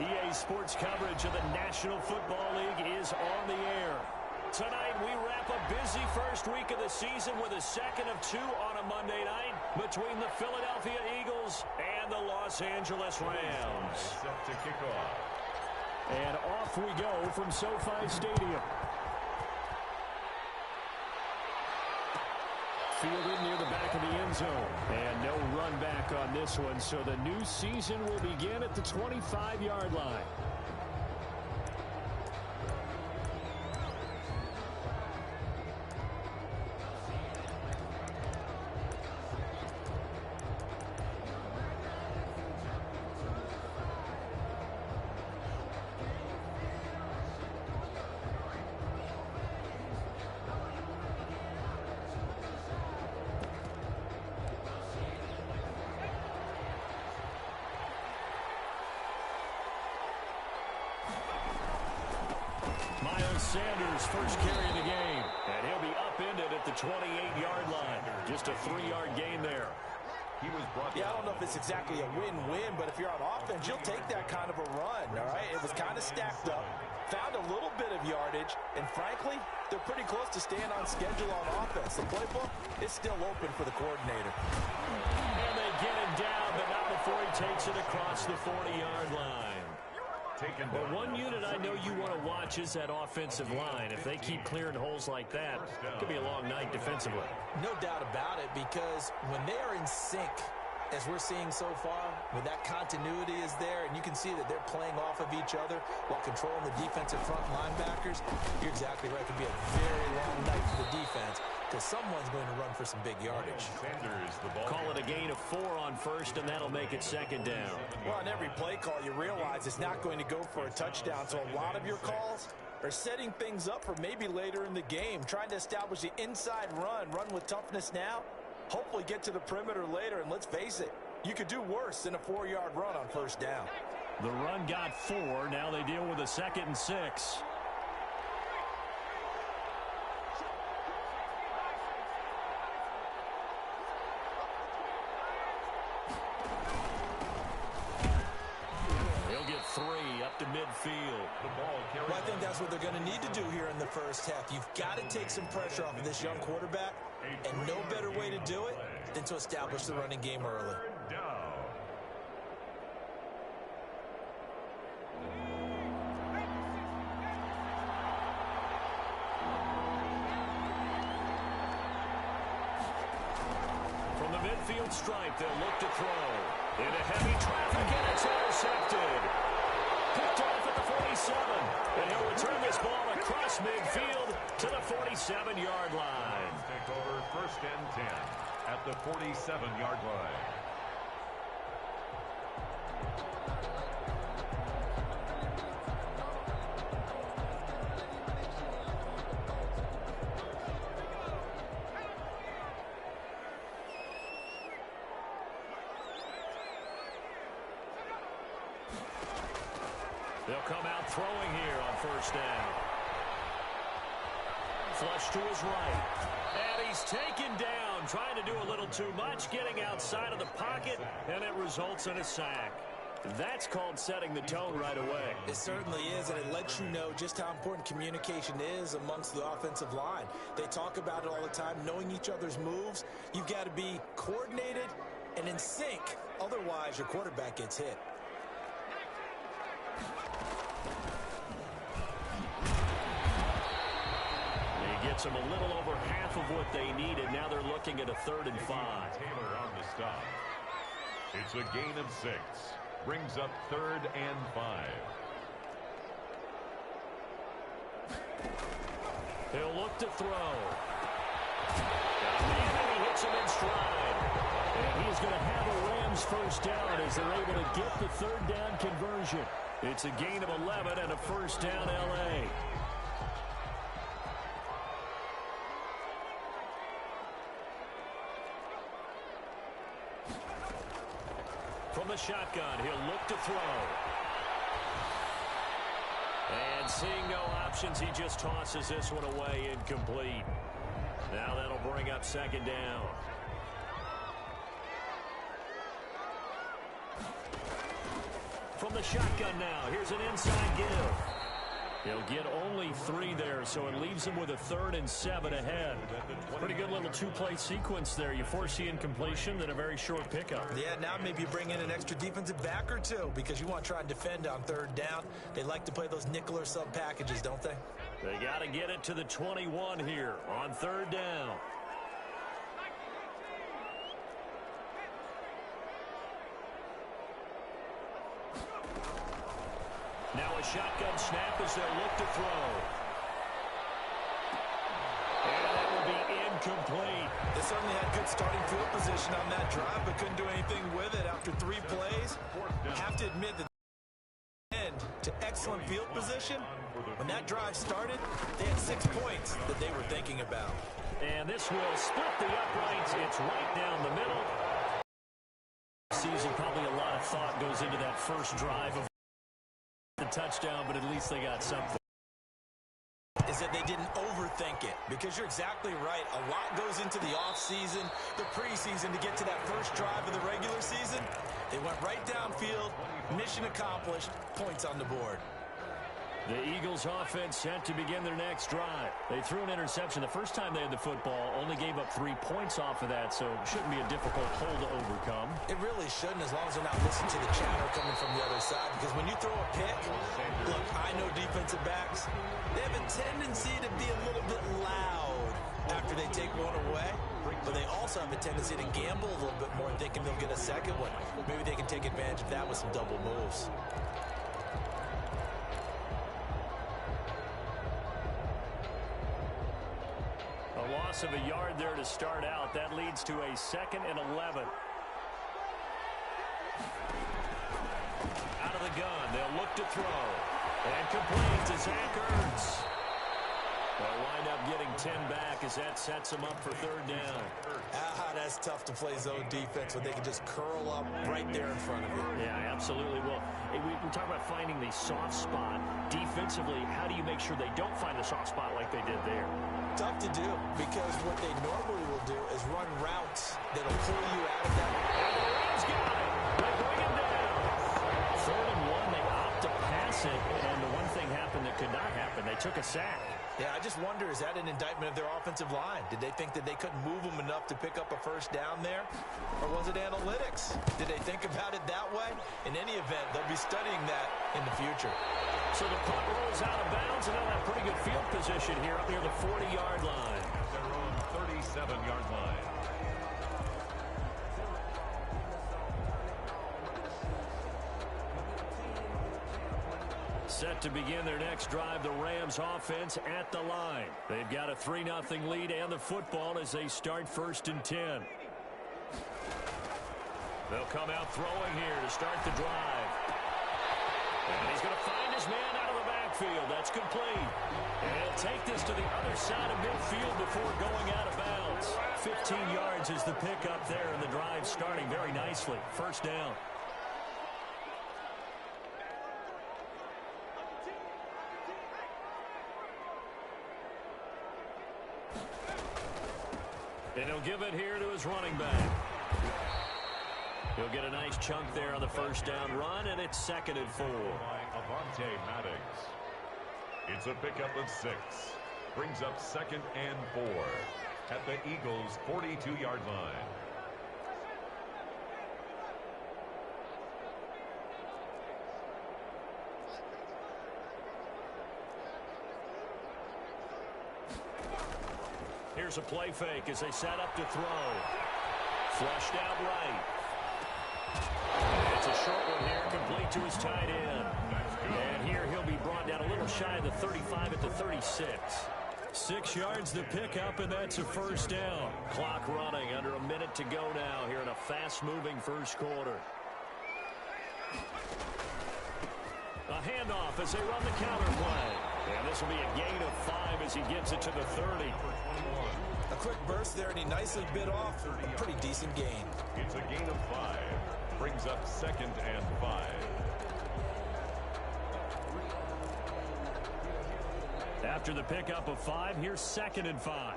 EA Sports coverage of the National Football League is on the air. Tonight, we wrap a busy first week of the season with a second of two on a Monday night between the Philadelphia Eagles and the Los Angeles Rams. Set to kick off. And off we go from SoFi Stadium. Fielded near the back of the end zone. And no run back on this one, so the new season will begin at the 25-yard line. Sanders first carry of the game, and he'll be upended at the 28-yard line. Just a 3-yard gain there. I don't know if it's exactly a win-win, but if you're on offense, you'll take that kind of a run, all right? It was kind of stacked up, found a little bit of yardage, and frankly, they're pretty close to staying on schedule on offense. The playbook is still open for the coordinator. And they get him down, but not before he takes it across the 40-yard line. But one unit I know you want to watch is that offensive line. If they keep clearing holes like that, it could be a long night defensively. No doubt about it, because when they are in sync, as we're seeing so far, when that continuity is there, and you can see that they're playing off of each other while controlling the defensive front linebackers, you're exactly right. It could be a very long night for the defense, because someone's going to run for some big yardage. Call it a gain of 4 on first, and that'll make it second down. Well, on every play call, you realize it's not going to go for a touchdown, so a lot of your calls are setting things up for maybe later in the game, trying to establish the inside run with toughness now, hopefully get to the perimeter later, and let's face it, you could do worse than a 4-yard run on first down. The run got 4. Now they deal with a 2nd and 6. To midfield. Well, I think that's what they're going to need to do here in the first half. You've got to take some pressure off of this young quarterback, and no better way to do it than to establish the running game early. From the midfield stripe, they'll look to throw. Into heavy traffic, and it's intercepted. Picked off at the 47, and he'll return this ball across midfield to the 47-yard line. Take over 1st and 10 at the 47-yard line. They'll come out throwing here on first down. Flush to his right. And he's taken down, trying to do a little too much, getting outside of the pocket, and it results in a sack. That's called setting the tone right away. It certainly is, and it lets you know just how important communication is amongst the offensive line. They talk about it all the time, knowing each other's moves. You've got to be coordinated and in sync. Otherwise, your quarterback gets hit. Gets them a little over half of what they needed. Now they're looking at a 3rd and 5. Taylor on the stop. It's a gain of 6. Brings up 3rd and 5. He'll look to throw. And he hits him in stride. And he's going to have a Rams first down as they're able to get the 3rd down conversion. It's a gain of 11 and a first down L.A. From the shotgun, he'll look to throw. And seeing no options, he just tosses this one away incomplete. Now that'll bring up 2nd down. from the shotgun now. Here's an inside give. He'll get only 3 there, so it leaves him with a 3rd and 7 ahead. Pretty good little 2-play sequence there. You force the incompletion, then a very short pickup. Yeah, now maybe you bring in an extra defensive back or 2 because you want to try and defend on 3rd down. They like to play those nickel or sub packages, don't they? They got to get it to the 21 here on 3rd down. Now a shotgun snap as they'll look to throw. And that will be incomplete. They certainly had good starting field position on that drive, but couldn't do anything with it after 3 plays. I have to admit that end to excellent field position. When that drive started, they had 6 points that they were thinking about. And this will split the uprights. It's right down the middle. Season, probably a lot of thought goes into that first drive of the touchdown, but at least they got something. Is that they didn't overthink it, because you're exactly right. A lot goes into the offseason, the preseason to get to that first drive of the regular season. They went right downfield, mission accomplished, points on the board. The Eagles offense set to begin their next drive. They threw an interception the first time they had the football, only gave up 3 points off of that, so it shouldn't be a difficult hole to overcome. It really shouldn't, as long as they're not listening to the chatter coming from the other side, because when you throw a pick, look, I know defensive backs, they have a tendency to be a little bit loud after they take one away, but they also have a tendency to gamble a little bit more, thinking they'll get a second one. Maybe they can take advantage of that with some double moves. A loss of a yard there to start out. That leads to a 2nd and 11. Out of the gun. They'll look to throw. And complete to Zach Ertz. They'll wind up getting 10 back as that sets them up for 3rd down. That's tough to play zone defense when they can just curl up right there in front of you. Yeah, absolutely. Well, we talk about finding the soft spot. Defensively, how do you make sure they don't find the soft spot like they did there? Tough to do, because what they normally will do is run routes that'll pull you out of that. And the Rams got it. They bring him down. 3rd and 1, they opt to pass it, and the one thing happened that could not happen. They took a sack. Yeah, I just wonder, is that an indictment of their offensive line? Did they think that they couldn't move them enough to pick up a 1st down there? Or was it analytics? Did they think about it that way? In any event, they'll be studying that in the future. So the punt rolls out of bounds, and they'll have pretty good field position here up near the 40-yard line. Their own 37-yard line. Set to begin their next drive, the Rams offense at the line. They've got a 3-0 lead and the football as they start 1st and 10. They'll come out throwing here to start the drive. And he's going to find his man out of the backfield. That's complete. And he'll take this to the other side of midfield before going out of bounds. 15 yards is the pickup there, and the drive starting very nicely. 1st down. And he'll give it here to his running back. He'll get a nice chunk there on the 1st down run, and it's 2nd and 4. Avante Maddox. It's a pickup of 6. Brings up 2nd and 4 at the Eagles' 42-yard line. Here's a play fake as they set up to throw. Flushed out right. It's a short one here, complete to his tight end. And here he'll be brought down a little shy of the 35 at the 36. 6 yards the pickup, and that's a 1st down. Clock running, under a minute to go now here in a fast-moving 1st quarter. A handoff as they run the counter play. And this will be a gain of 5 as he gets it to the 30. A quick burst there, and he nicely bit off a pretty decent gain. It's a gain of 5. Brings up 2nd and 5. After the pickup of 5, here's 2nd and 5.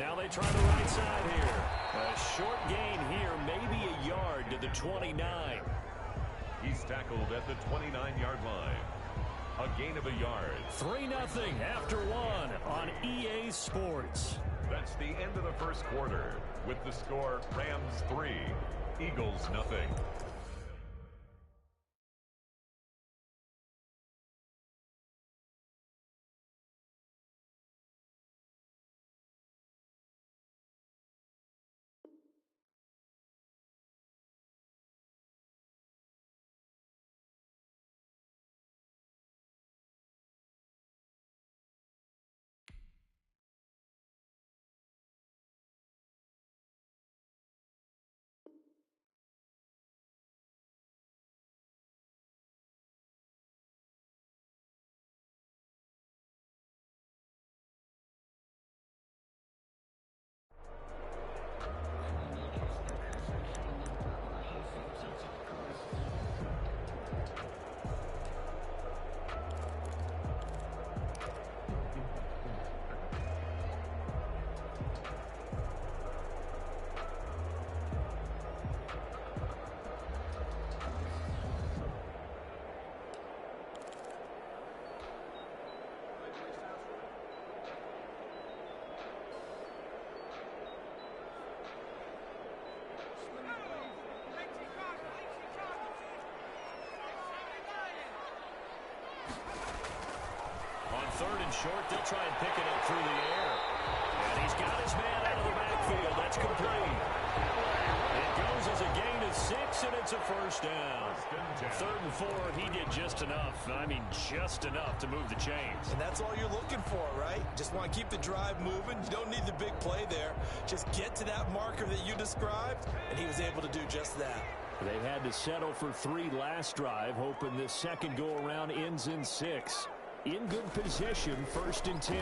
Now they try the right side here. A short gain here, maybe a yard to the 29. He's tackled at the 29-yard line. A gain of a yard. 3-0 after one on EA Sports. That's the end of the first quarter. With the score, Rams 3, Eagles 0. Third and short, they'll try and pick it up through the air. And he's got his man out of the backfield. That's complete. It goes as a gain of 6, and it's a first down. 3rd and 4, he did just enough. I mean, just enough to move the chains. And that's all you're looking for, right? Just want to keep the drive moving. You don't need the big play there. Just get to that marker that you described, and he was able to do just that. They had to settle for 3 last drive, hoping this second go-around ends in 6. In good position, 1st and 10.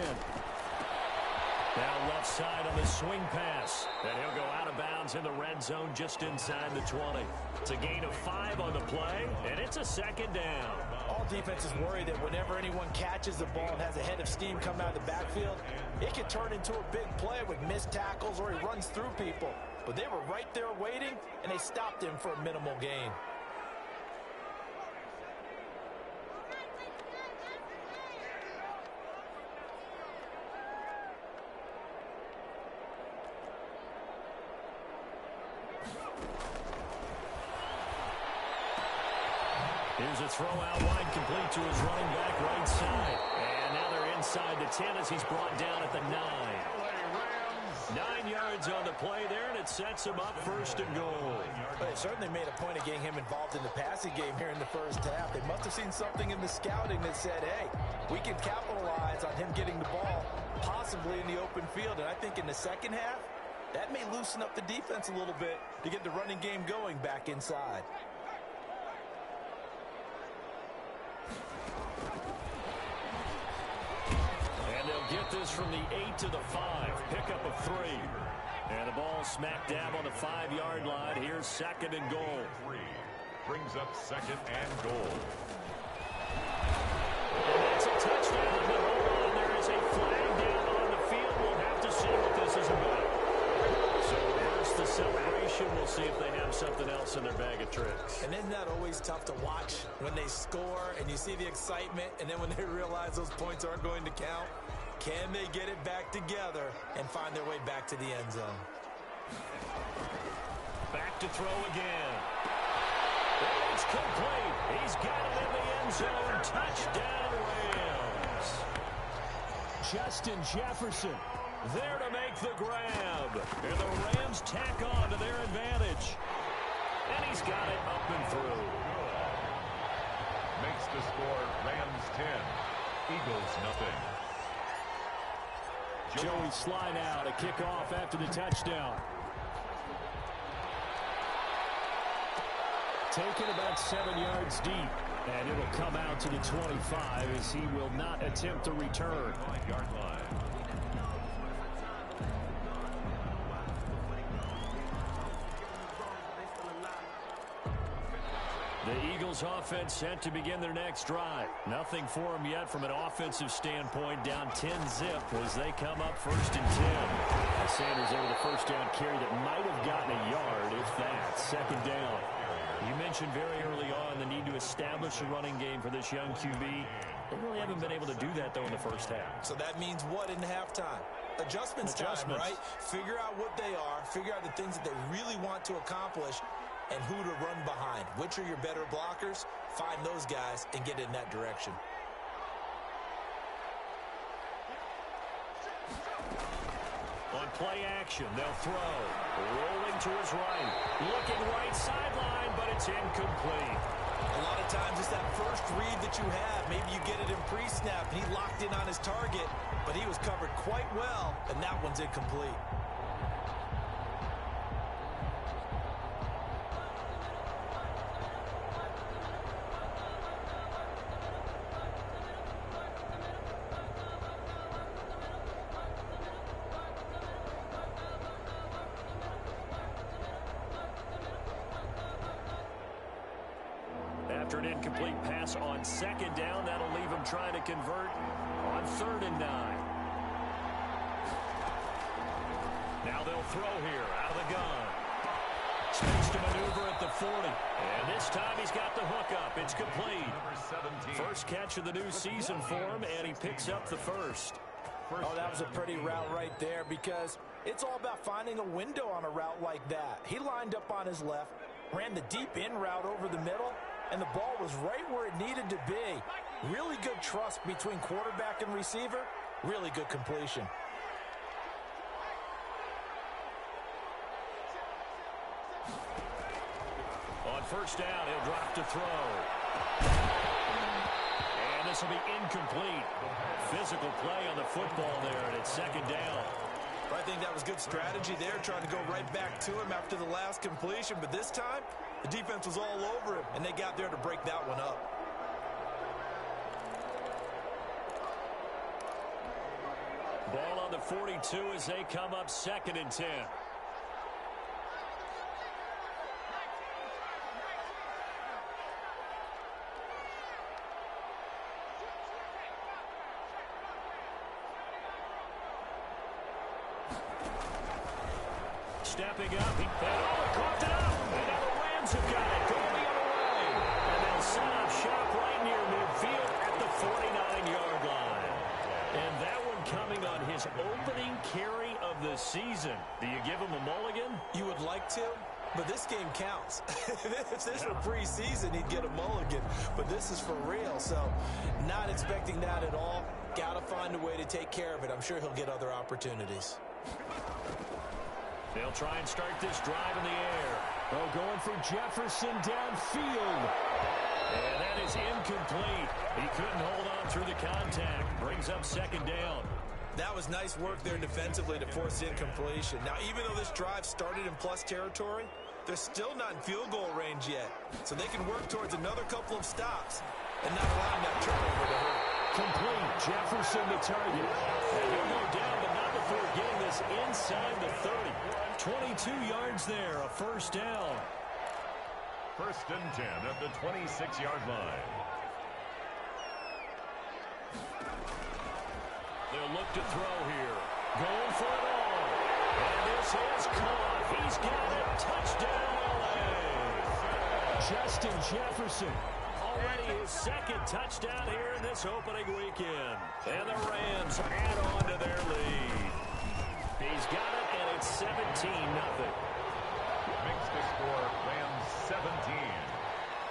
Now left side on the swing pass. And he'll go out of bounds in the red zone just inside the 20. It's a gain of 5 on the play, and it's a 2nd down. All defenses worry that whenever anyone catches the ball and has a head of steam coming out of the backfield, it can turn into a big play with missed tackles or he runs through people. But they were right there waiting, and they stopped him for a minimal gain. Here's a throw out wide, complete to his running back right side. And now they're inside the 10 as he's brought down at the 9. 9 yards on the play there, and it sets him up 1st and goal. They certainly made a point of getting him involved in the passing game here in the first half. They must have seen something in the scouting that said, hey, we can capitalize on him getting the ball, possibly in the open field. And I think in the second half, that may loosen up the defense a little bit to get the running game going back inside. Get this from the 8 to the 5. Pickup of 3. And the ball smack dab on the 5-yard line. Here's 2nd and goal. 3 brings up 2nd and goal. And that's a touchdown. But hold on, there is a flag down on the field. We'll have to see what this is about. So reverse the celebration. We'll see if they have something else in their bag of tricks. And isn't that always tough to watch when they score and you see the excitement, and then when they realize those points aren't going to count? Can they get it back together and find their way back to the end zone? Back to throw again. It's complete. He's got it in the end zone. Touchdown, Rams. Justin Jefferson there to make the grab. And the Rams tack on to their advantage. And he's got it up and through. Makes the score Rams 10, Eagles 0. Joey slide out, a kickoff after the touchdown. Taken about 7 yards deep, and it'll come out to the 25 as he will not attempt to return. 9-yard line. The Eagles offense set to begin their next drive. Nothing for them yet from an offensive standpoint, down 10-zip as they come up 1st and 10. A Sanders there with a first down carry that might have gotten a yard, if that. Second down. You mentioned very early on the need to establish a running game for this young QB. They really haven't been able to do that, though, in the first half. So that means what in halftime? Adjustments time, right? Figure out what they are, figure out the things that they really want to accomplish, and who to run behind. Which are your better blockers? Find those guys and get in that direction. On play action, they'll throw. Rolling to his right. Looking right sideline, but it's incomplete. A lot of times it's that first read that you have. Maybe you get it in pre-snap, and he locked in on his target, but he was covered quite well, and that one's incomplete. After an incomplete pass on second down, that'll leave him trying to convert on 3rd and 9. Now they'll throw here out of the gun. Space to maneuver at the 40. And this time he's got the hook up. It's complete. First catch of the new season for him, and he picks up the first. Oh, that was a pretty route right there, because it's all about finding a window on a route like that. He lined up on his left, ran the deep in route over the middle, and the ball was right where it needed to be. Really good trust between quarterback and receiver. Really good completion. On first down, he'll drop to throw. And this will be incomplete. Physical play on the football there, and it's second down. I think that was good strategy there, trying to go right back to him after the last completion. But this time, the defense was all over him, and they got there to break that one up. Ball on the 42 as they come up 2nd and 10. Stepping up, he coughed it up, and now the Rams have got it, going the other way. And they'll set up shop right near midfield at the 49-yard line. And that one coming on his opening carry of the season. Do you give him a mulligan? You would like to, but this game counts. If this were preseason, he'd get a mulligan, but this is for real, so not expecting that at all. Got to find a way to take care of it. I'm sure he'll get other opportunities. They'll try and start this drive in the air. Oh, going for Jefferson downfield. And that is incomplete. He couldn't hold on through the contact. Brings up 2nd down. That was nice work there defensively to force incompletion. Now, even though this drive started in plus territory, they're still not in field goal range yet. So they can work towards another couple of stops and not allowing that turnover to hurt. Complete. Jefferson the target. And he'll go down, but not before getting this inside the 30. 22 yards there, a first down. 1st and 10 at the 26-yard line. They'll look to throw here. Going for it all. And this is caught. He's got it. Touchdown, LA. Justin Jefferson. Already his 2nd touchdown here in this opening weekend. And the Rams add on to their lead. He's got it, and it's 17-0. Makes the score Rams 17,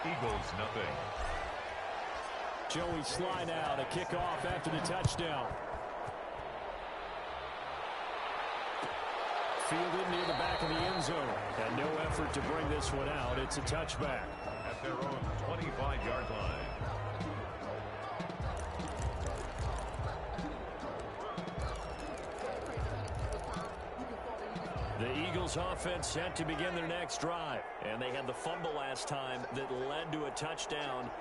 Eagles nothing. Joey Sly now to kick off after the touchdown. Fielded near the back of the end zone. And no effort to bring this one out. It's a touchback. At their own 25-yard line. The Eagles offense set to begin their next drive. And they had the fumble last time that led to a touchdown.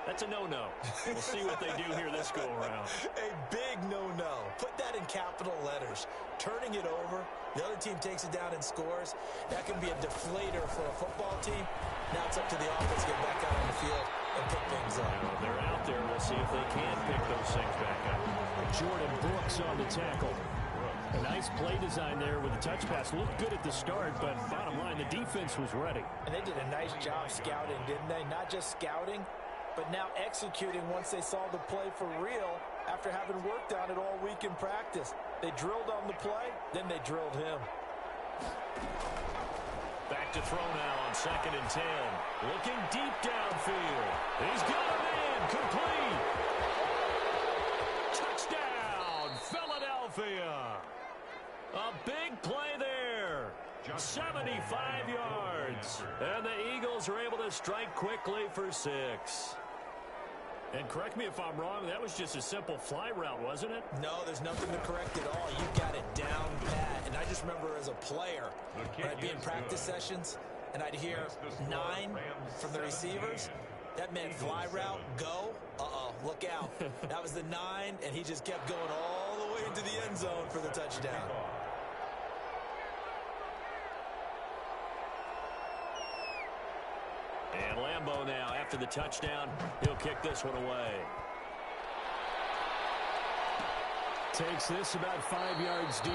That's a no-no. We'll see what they do here this go-around. A big no-no. Put that in capital letters. Turning it over, the other team takes it down and scores. That can be a deflator for a football team. Now it's up to the offense to get back out on the field and pick things up. Now, they're out there. We'll see if they can pick those things back up. Jordan Brooks on the tackle. A nice play design there with the touch pass. Looked good at the start, but bottom line, the defense was ready. And they did a nice job scouting, didn't they? Not just scouting, but now executing once they saw the play for real after having worked on it all week in practice. They drilled on the play, then they drilled him. Back to throw now on 2nd and 10. Looking deep downfield. He's got a man. Complete. Touchdown, Philadelphia. A big play there. 75 yards. And the Eagles are able to strike quickly for 6. And correct me if I'm wrong, that was just a simple fly route, wasn't it? No, there's nothing to correct at all. You got it down pat. And I just remember as a player, when I'd be in practice sessions, and I'd hear 9 from the receivers, that meant fly route, go. Look out. That was the 9, and he just kept going all the way into the end zone for the touchdown. And Lambeau now, after the touchdown, he'll kick this one away. Takes this about 5 yards deep.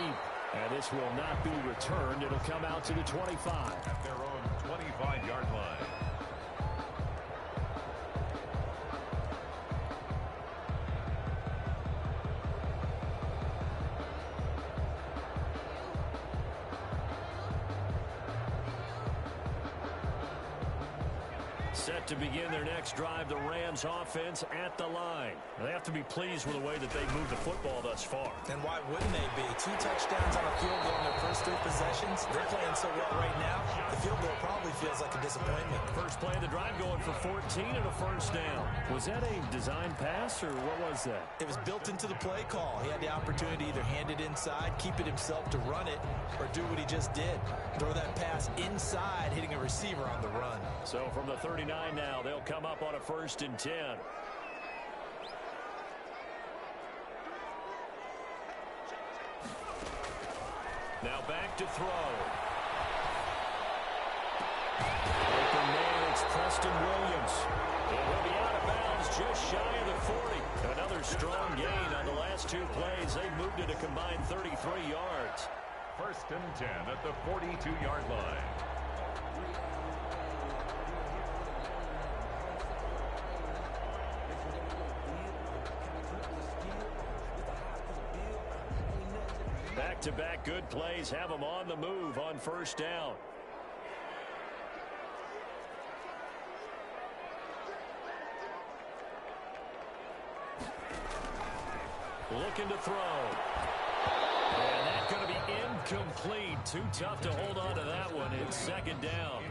And this will not be returned. It'll come out to the 25. At their own 25-yard line. Set to begin their next drive, the Rams offense at the line. They have to be pleased with the way that they've moved the football thus far. And why wouldn't they be? 2 touchdowns on a field goal in their first 3 possessions. They're playing so well right now, the field goal probably feels like a disappointment. First play of the drive going for 14 and a first down. Was that a design pass or what was that? It was built into the play call. He had the opportunity to either hand it inside, keep it himself to run it, or do what he just did. Throw that pass inside, hitting a receiver on the run. So from the 39 now, they'll come up on a 1st and 10. Now back to throw. Open man, it's Preston Williams. And he'll be out of bounds just shy of the 40. Another strong gain on the last 2 plays. They moved it a combined 33 yards. 1st and 10 at the 42-yard line. Back-to-back good plays have them on the move on 1st down. Looking to throw. And that's going to be incomplete. Too tough to hold on to that one. It's 2nd down.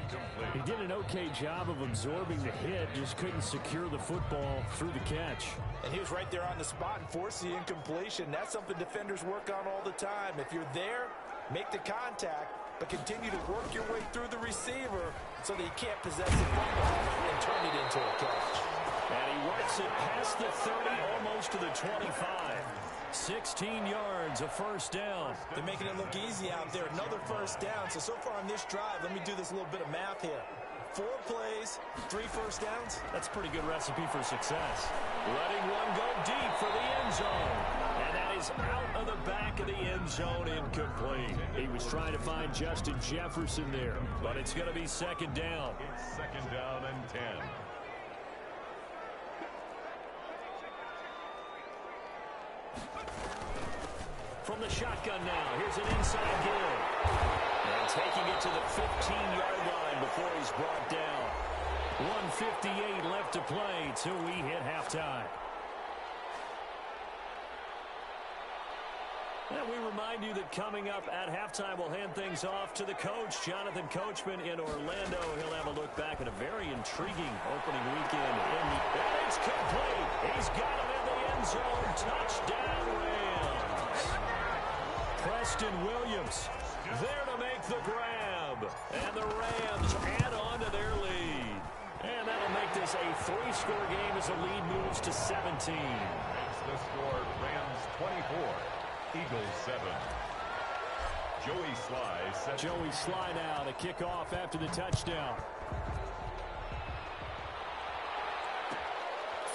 He did an okay job of absorbing the hit, just couldn't secure the football through the catch. And he was right there on the spot and forced the incompletion. That's something defenders work on all the time. If you're there, make the contact, but continue to work your way through the receiver so that he can't possess the football and turn it into a catch. And he works it past the 30, almost to the 25. 16 yards, a 1st down. They're making it look easy out there. Another 1st down. So far on this drive, let me do this little bit of math here. 4 plays, 3 1st downs. That's a pretty good recipe for success. Letting one go deep for the end zone. And that is out of the back of the end zone, incomplete. He was trying to find Justin Jefferson there, but it's going to be 2nd down. It's 2nd down and 10. From the shotgun now, here's an inside give. And taking it to the 15-yard line before he's brought down. 1:58 left to play till we hit halftime. And we remind you that coming up at halftime, we'll hand things off to the coach, Jonathan Coachman in Orlando. He'll have a look back at a very intriguing opening weekend. And it's complete. He's got him in the end zone. Touchdown, Rams. Preston Williams there to make the grab. And the Rams add on to their lead. And that'll make this a 3-score game as the lead moves to 17. Makes the score Rams 24. Eagles 7. Joey Sly now to kick off after the touchdown.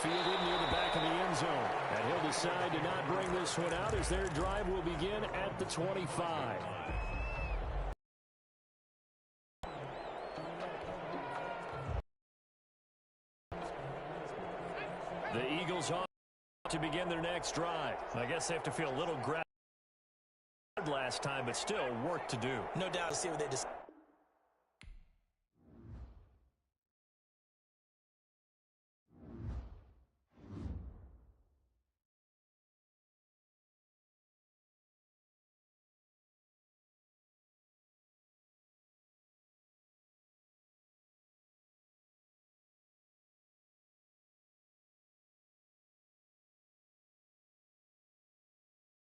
Fielded near the back of the end zone. And he'll decide to not bring this one out as their drive will begin at the 25. The Eagles on to begin their next drive. I guess they have to feel a little last time, but still work to do. No doubt to see what they decide.